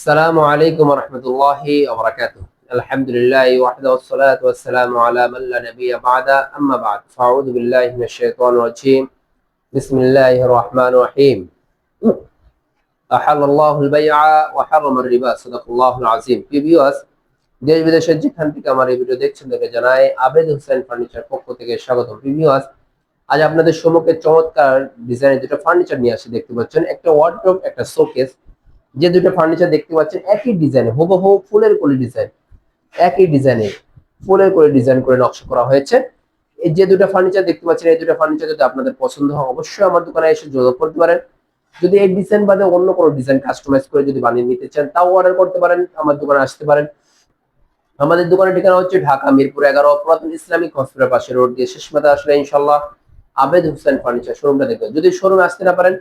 আসসালামু আলাইকুম ওয়া রাহমাতুল্লাহি ওয়া বারাকাতুহু। আলহামদুলিল্লাহি ওয়াহদাহু ওয়াসসালাতু ওয়াসসালামু আলা মান লা নাবিয়্যা বা'দা, আম্মা বা'দ। ফাআউযু বিল্লাহি মিনাশ শাইতানির রাজীম। বিসমিল্লাহির রহমানির রহিম। আহাল্লাল্লাহুল বাই'a ওয়া হারামার রিবা। সাদাকাল্লাহুল আযীম। প্রিয় ভিউয়ার্স, দেশ বিদেশের যেখান থেকে আমার এই ভিডিও দেখছেন তাদেরকে জানাই আবেদ হোসেন ফার্নিচার পক্ষ থেকে স্বাগতম। প্রিয় ভিউয়ার্স, আজ আপনাদের সম্মুখে চমৎকার ডিজাইনের দুটো ফার্নিচার নিয়ে আসি। দেখতে পাচ্ছেন একটা ওয়ার্ডরোব, একটা শোকেস। যে দুটো ফার্নিচার দেখতে পাচ্ছেন একই ডিজাইনে, হুবহু ফুলের কলি ডিজাইন, একই ডিজাইনে ফুলের করে ডিজাইন করে নকশা করা হয়েছে। এই যে দুটো ফার্নিচার দেখতে পাচ্ছেন, এই দুটো ফার্নিচার যদি আপনাদের পছন্দ হয় অবশ্যই আমার দোকানে এসে যোগাযোগ করতে পারেন। যদি এই ডিজাইন বাদে অন্য কোনো ডিজাইন কাস্টমাইজ করে যদি বানিয়ে নিতে চান তাও অর্ডার করতে পারেন, আমার দোকানে আসতে পারেন। আমাদের দোকানের ঠিকানা হচ্ছে ঢাকা মিরপুর 11, পুরাতন ইসলামিক হসপিটাল পাশে রোড দিয়ে শেষ মাথা আসলে ইনশাল্লাহ আবেদ হোসেন ফার্নিচার শোরুমটা দেখবেন। যদি শোরুমে আসতে না পারেন,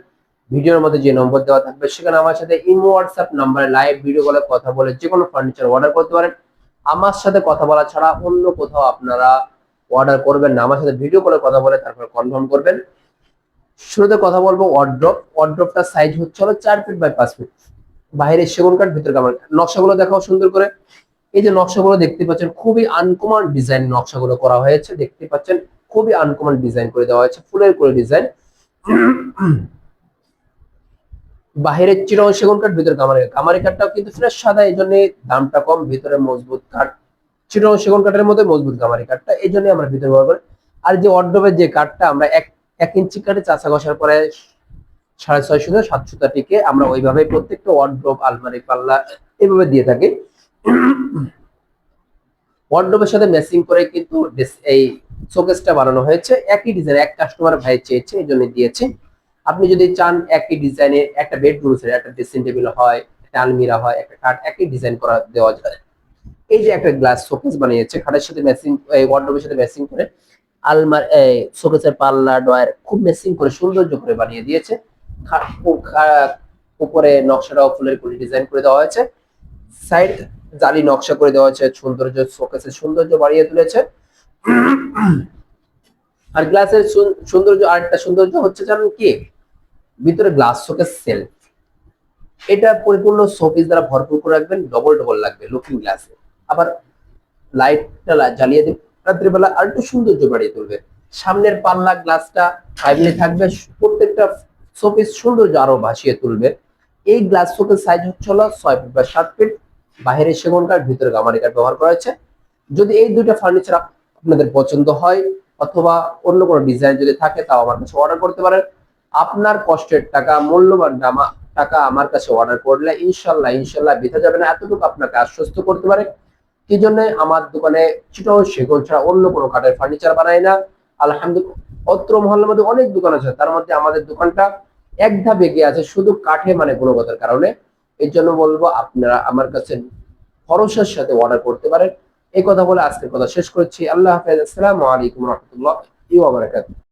ভিডিওর মধ্যে যে নম্বর দেওয়া থাকবে সেখানে আমার সাথে ইমো হোয়াটসঅ্যাপ নাম্বারে লাইভ ভিডিও কলে কথা বলে যে কোনো ফার্নিচার অর্ডার করতে পারেন। আমার সাথে কথা বলা ছাড়া অন্য কোথাও আপনারা অর্ডার করবেন না, আমার সাথে ভিডিও কলে কথা বলে তারপর কনফার্ম করবেন। শুরুতে কথা বলবো ওয়ার্ড্রপ। ওয়ার্ড্রপটার সাইজ হচ্ছে হলো 4 ফিট বাই 5 ফিট। বাইরে সেগুন কাঠ, ভিতরে কামার কাঠ। নকশাগুলো দেখাও সুন্দর করে। এই যে নকশাগুলো দেখতে পাচ্ছেন খুবই আনকমন ডিজাইন নকশাগুলো করা হয়েছে। দেখতে পাচ্ছেন খুবই আনকমন ডিজাইন করে দেওয়া হয়েছে, ফুলের করে ডিজাইন। বাহিরের চিরন সেগুন কাঠ, ভিতরে কামারি কাঠ। কামারি কাঠটাও কিন্তু ফ্রেশ সাদা, এই জন্য দামটা কম। ভিতরে মজবুত কাঠ, চিরন সেগুন কাঠের মধ্যে মজবুত কামারি কাঠটা, এই জন্য আমরা ভিতরে ব্যবহার করি। আর যে ওয়ার্ডরোবের যে কাঠটা আমরা 1 ইঞ্চি কাঠে চাচা ঘষার পরে 650 থেকে 700 টিকে আমরা ওইভাবে প্রত্যেকটা ওয়ার্ডরোব, আলমারি, পাল্লা এইভাবে দিয়ে থাকি। ওয়ার্ডরোবের সাথে ম্যাচিং করে কিন্তু এই শোকেসটা বানানো হয়েছে। একই ডিজাইন, এক কাস্টমার ভাই চেয়েছে এই জন্য দিয়েছি। আপনি যদি চান একই ডিজাইনের একটা বেডরুম সেট, একটা ড্রেসিং টেবিল হয়, একটা আলমিরা হয়, একটা খাট একই ডিজাইন করা দেওয়া যায়। এই যে একটা গ্লাস শোকেস বানিয়েছে খাটের সাথে ম্যাচিং, এই ওয়ার্ডরোবের সাথে ম্যাচিং করে আলমার এই শোকেসের পাল্লা ডয়ার খুব ম্যাচিং করে সৌন্দর্য করে বানিয়ে দিয়েছে। উপরে নকশাটাও ফুলের কলি ডিজাইন করে দেওয়া হয়েছে। সাইড জালি নকশা করে দেওয়া হয়েছে, সৌন্দর্য শোকেসের সৌন্দর্য বাড়িয়ে তুলেছে। আর গ্লাসের সৌন্দর্য, আরেকটা সৌন্দর্য হচ্ছে জানেন কি, ভিতরে গ্লাস শোকেস সেলফ। এটা পরিপূর্ণ শোপিস দ্বারা ভরপুর করে রাখবেন, ডবল ডবল লাগবে লুকিং গ্লাসে। আবার লাইটটা জ্বালিয়ে দিন রাত্রিবেলা, আর একটু সৌন্দর্য বাড়িয়ে তুলবে। সামনের পাল্লা গ্লাসটা ফাইভলি থাকবে, প্রত্যেকটা শোপিস সৌন্দর্য আরো ভাসিয়ে তুলবে। এই গ্লাস শোকেস সাইজ হচ্ছে হলো 6 ফিট বা 7 ফিট। বাহিরে সেগুন কাঠ, ভিতরে গামারি কাঠ ব্যবহার করা হয়েছে। যদি এই দুইটা ফার্নিচার আপনাদের পছন্দ হয় অথবা অন্য কোনো ডিজাইন যদি থাকে তাও আমার কাছে অর্ডার করতে পারেন। আপনার কষ্টের টাকা, মূল্যবান টাকা আমার কাছে অর্ডার করলে ইনশাল্লাহ ইনশাল্লাহ বৃথা যাবে না, এতটুকু আপনাকে আশ্বস্ত করতে পারে। কি জন্য আমার দোকানে চিটাগং সেগুন ছাড়া অন্য কোনো কাঠের ফার্নিচার বানাই না। আলহামদুলিল্লাহ, অত্র মহল্লার মধ্যে অনেক দোকান আছে, তার মধ্যে আমাদের দোকানটা এক ধাপ এগিয়ে আছে শুধু কাঠে মানে গুণগতের কারণে। এর জন্য বলবো আপনারা আমার কাছে ভরসার সাথে অর্ডার করতে পারেন। এই কথা বলে আজকের কথা শেষ করছি। আল্লাহ হাফেজ। আসসালামু আলাইকুম রহমতুল্লাহ ওয়া বারাকাতুহু।